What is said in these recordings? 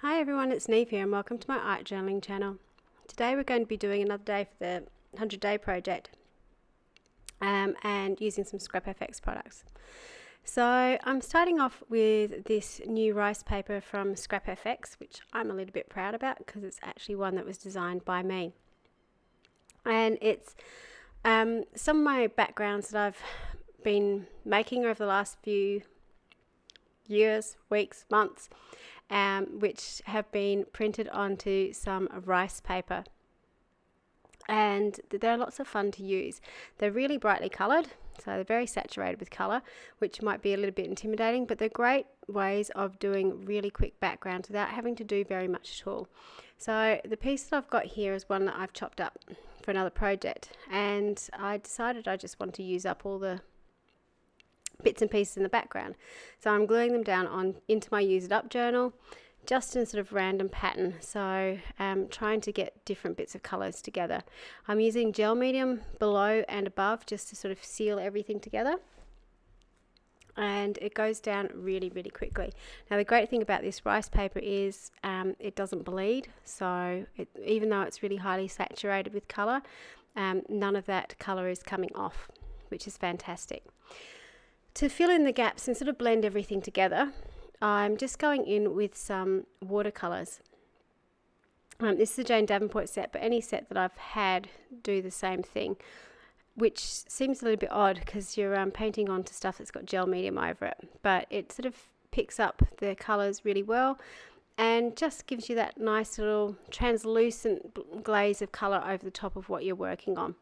Hi everyone, it's Neve here and welcome to my art journaling channel. Today we're going to be doing another day for the 100-day project and using some Scrap FX products. So I'm starting off with this new rice paper from Scrap FX, which I'm a little bit proud about because it's actually one that was designed by me. And it's some of my backgrounds that I've been making over the last few years, weeks, months, which have been printed onto some rice paper, and they're lots of fun to use. They're really brightly coloured, so they're very saturated with colour, which might be a little bit intimidating, but they're great ways of doing really quick backgrounds without having to do very much at all. So the piece that I've got here is one that I've chopped up for another project, and I decided I just want to use up all the bits and pieces in the background. So I'm gluing them down into my Use It Up journal, just in sort of random pattern. So trying to get different bits of colours together. I'm using gel medium below and above just to sort of seal everything together. And it goes down really, really quickly. Now the great thing about this rice paper is it doesn't bleed. So even though it's really highly saturated with colour, none of that colour is coming off, which is fantastic. To fill in the gaps and sort of blend everything together, I'm just going in with some watercolours. This is a Jane Davenport set, but any set that I've had do the same thing, which seems a little bit odd because you're painting onto stuff that's got gel medium over it, but it sort of picks up the colours really well and just gives you that nice little translucent glaze of colour over the top of what you're working on.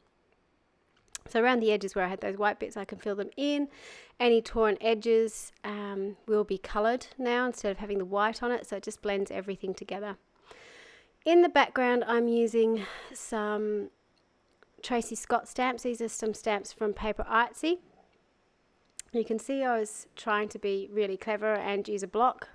So around the edges where I had those white bits, I can fill them in. Any torn edges will be coloured now instead of having the white on it, so it just blends everything together. In the background, I'm using some Tracy Scott stamps. These are some stamps from Paper Artsy. You can see I was trying to be really clever and use a block.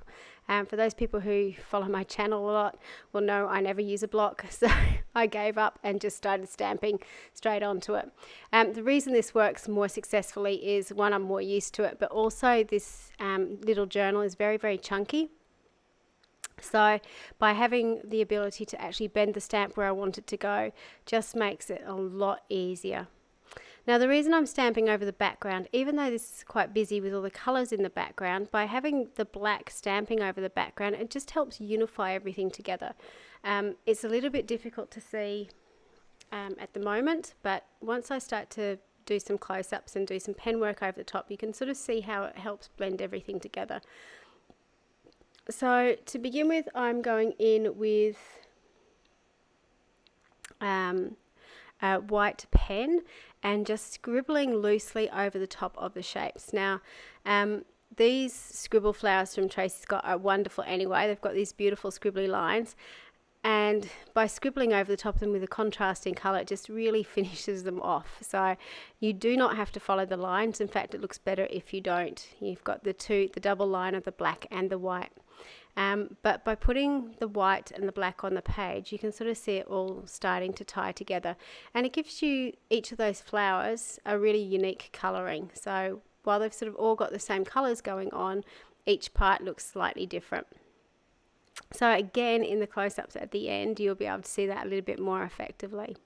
For those people who follow my channel a lot will know I never use a block, so I gave up and just started stamping straight onto it. The reason this works more successfully is, one, I'm more used to it, but also this little journal is very, very chunky. So by having the ability to actually bend the stamp where I want it to go just makes it a lot easier. Now the reason I'm stamping over the background, even though this is quite busy with all the colours in the background, by having the black stamping over the background, it just helps unify everything together. It's a little bit difficult to see at the moment, but once I start to do some close-ups and do some pen work over the top, you can sort of see how it helps blend everything together. So to begin with, I'm going in with a white pen and just scribbling loosely over the top of the shapes. Now these scribble flowers from Tracy Scott are wonderful anyway. They've got these beautiful scribbly lines, and by scribbling over the top of them with a contrasting colour, it just really finishes them off. So you do not have to follow the lines. In fact, it looks better if you don't. You've got the double line of the black and the white. But by putting the white and the black on the page, you can sort of see it all starting to tie together, and it gives you each of those flowers a really unique colouring. So while they've sort of all got the same colours going on, each part looks slightly different. So again, in the close-ups at the end, you'll be able to see that a little bit more effectively.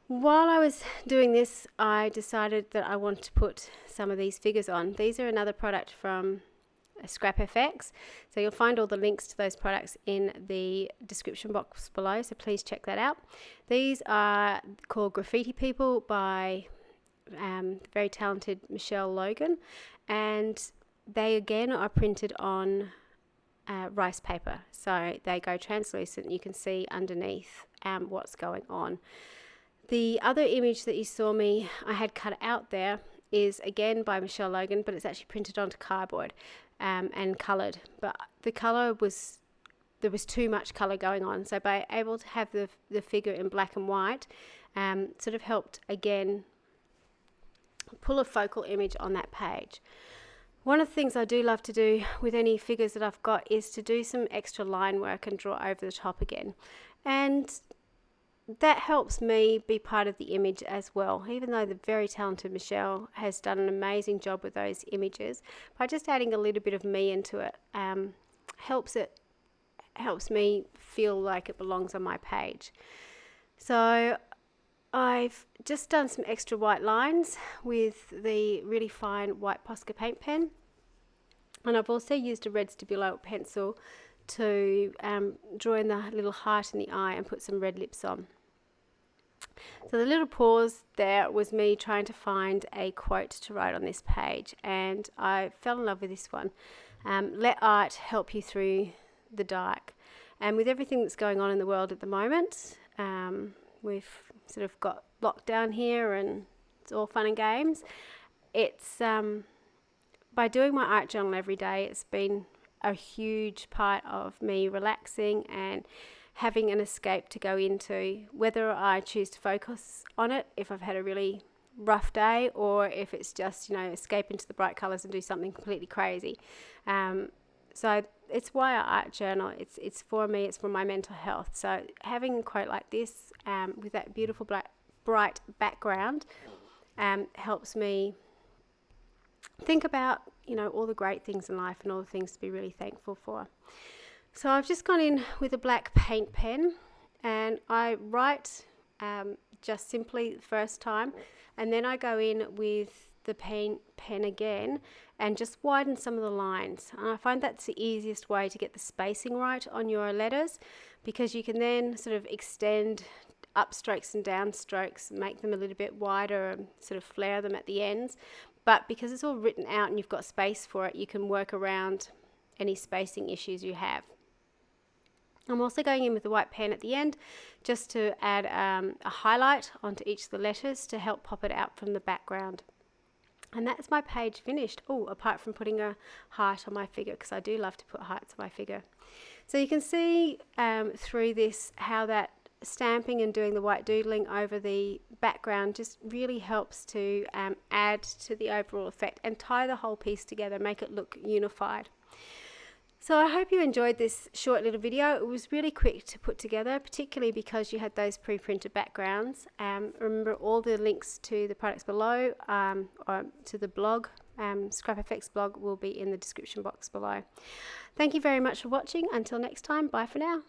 While I was doing this, I decided that I wanted to put some of these figures on. These are another product from Scrap FX, so you'll find all the links to those products in the description box below, so please check that out. These are called Graffiti People by the very talented Michelle Logan, and they again are printed on rice paper, so they go translucent. You can see underneath what's going on. The other image that you saw I had cut out there is again by Michelle Logan, but it's actually printed onto cardboard and coloured, but the colour there was too much colour going on, so by able to have the figure in black and white sort of helped again pull a focal image on that page. One of the things I do love to do with any figures that I've got is to do some extra line work and draw over the top again, and that helps me be part of the image as well, even though the very talented Michelle has done an amazing job with those images. By just adding a little bit of me into it helps it helps me feel like it belongs on my page. So I've just done some extra white lines with the really fine white Posca paint pen, and I've also used a red Stabilo pencil to draw in the little heart in the eye and put some red lips on. So the little pause there was me trying to find a quote to write on this page, and I fell in love with this one. Let art help you through the dark. And with everything that's going on in the world at the moment, we've sort of got lockdown here and it's all fun and games. It's by doing my art journal every day, it's been a huge part of me relaxing and having an escape to go into, whether I choose to focus on it if I've had a really rough day, or if it's just, escape into the bright colours and do something completely crazy. So it's why I art journal. It's for me, it's for my mental health. So having a quote like this with that beautiful bright background helps me think about, all the great things in life and all the things to be really thankful for. So I've just gone in with a black paint pen and I write just simply the first time, and then I go in with the paint pen again and just widen some of the lines. And I find that's the easiest way to get the spacing right on your letters, because you can then sort of extend upstrokes and downstrokes, make them a little bit wider and sort of flare them at the ends. But because it's all written out and you've got space for it, you can work around any spacing issues you have. I'm also going in with the white pen at the end just to add a highlight onto each of the letters to help pop it out from the background. And that's my page finished. Oh, apart from putting a heart on my figure, because I do love to put hearts on my figure. So you can see through this how that stamping and doing the white doodling over the background just really helps to add to the overall effect and tie the whole piece together, make it look unified. So I hope you enjoyed this short little video. It was really quick to put together, particularly because you had those pre-printed backgrounds. Remember, all the links to the products below or to the blog, Scrap FX blog, will be in the description box below. Thank you very much for watching. Until next time, bye for now.